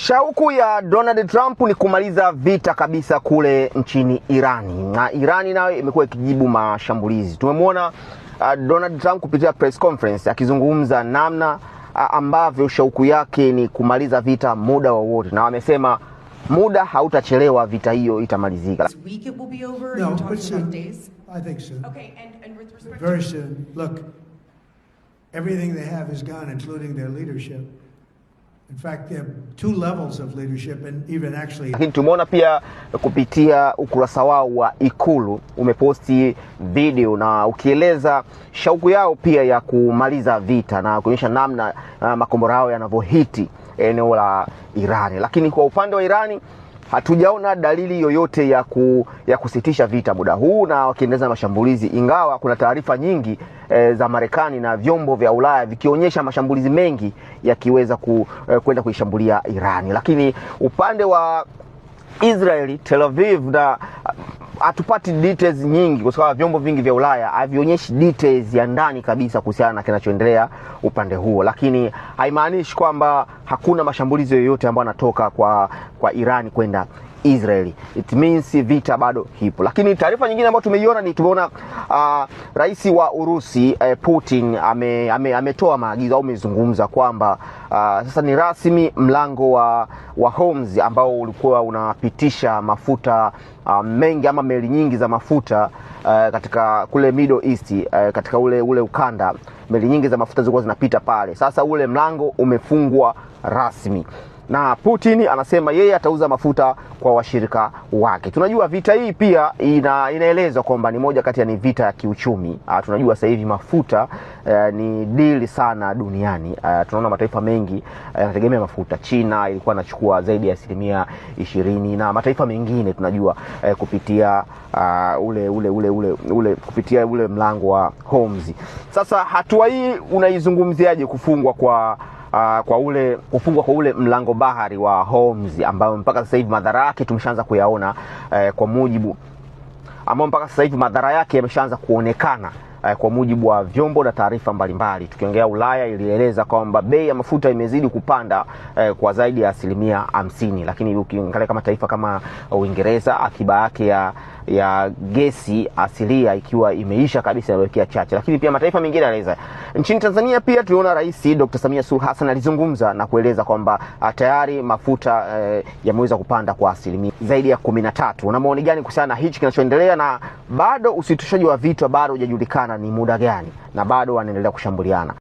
Shauku ya Donald Trump ni kumaliza vita kabisa kule nchini Irani, na Irani nayo imekuwa ikijibu mashambulizi. Tumemwona Donald Trump kupitia press conference akizungumza namna ambavyo shauku yake ni kumaliza vita muda wowote, na wamesema muda hautachelewa, vita hiyo itamalizika. This week it will be over. No, but soon. Days? I think soon. Okay, and with respect Very soon. Look, everything they have is gone, including their leadership. In fact, they have two levels of leadership, and even actually. Lakini tumeona pia kupitia ukurasa wao wa Ikulu umeposti video na ukieleza shauku yao pia ya kumaliza vita na kuonyesha namna makombora yao yanavyohiti eneo la Irani. Lakini kwa upande wa Irani hatujaona dalili yoyote ya kusitisha vita muda huu, na wakiendeleza mashambulizi, ingawa kuna taarifa nyingi za Marekani na vyombo vya Ulaya vikionyesha mashambulizi mengi yakiweza kwenda kuishambulia Irani. Lakini upande wa Israeli, Tel Aviv, na hatupati details nyingi kwa sababu vyombo vingi vya Ulaya havionyeshi details ya ndani kabisa kuhusiana na kinachoendelea upande huo. Lakini haimaanishi kwamba hakuna mashambulizi yoyote ambayo yanatoka kwa Irani kwenda Israeli. It means vita bado hipo. Lakini taarifa nyingine ambayo tumeiona ni tumeona rais wa Urusi Putin ametoa maagizo au amezungumza kwamba sasa ni rasmi mlango wa Hormuz ambao ulikuwa unapitisha mafuta mengi ama meli nyingi za mafuta katika kule Middle East, katika ule ukanda, meli nyingi za mafuta zilikuwa zinapita pale. Sasa ule mlango umefungwa rasmi, na Putin anasema yeye atauza mafuta kwa washirika wake. Tunajua vita hii pia inaelezwa kwamba ni moja kati ya ni vita ya kiuchumi. Tunajua sasa hivi mafuta ni deal sana duniani. Tunaona mataifa mengi yanategemea mafuta. China ilikuwa inachukua zaidi ya 20% na mataifa mengine tunajua kupitia kupitia ule mlango wa Hormuz. Sasa hatua hii unaizungumziaje, kufungwa kwa ule mlango bahari wa Hormuz ambao mpaka sasa hivi madhara yake tumeshaanza kuyaona, kwa mujibu ambao mpaka sasa hivi madhara yake yameshaanza kuonekana kwa mujibu wa vyombo na taarifa mbalimbali. Tukiongea Ulaya ilieleza kwamba bei ya mafuta imezidi kupanda kwa zaidi ya 50%, lakini ukiangalia kama taifa kama Uingereza, akiba yake ya gesi asilia ikiwa imeisha kabisa, inaelekea chache. Lakini pia mataifa mengine yanaeleza. Nchini Tanzania pia tuliona Rais Dr. Samia Suluhu Hassan alizungumza na kueleza kwamba tayari mafuta yameweza kupanda kwa zaidi ya 13. Una maoni gani kuhusiana na hichi kinachoendelea, na bado usitishaji wa vita bado hujajulikana ni muda gani, na bado wanaendelea kushambuliana?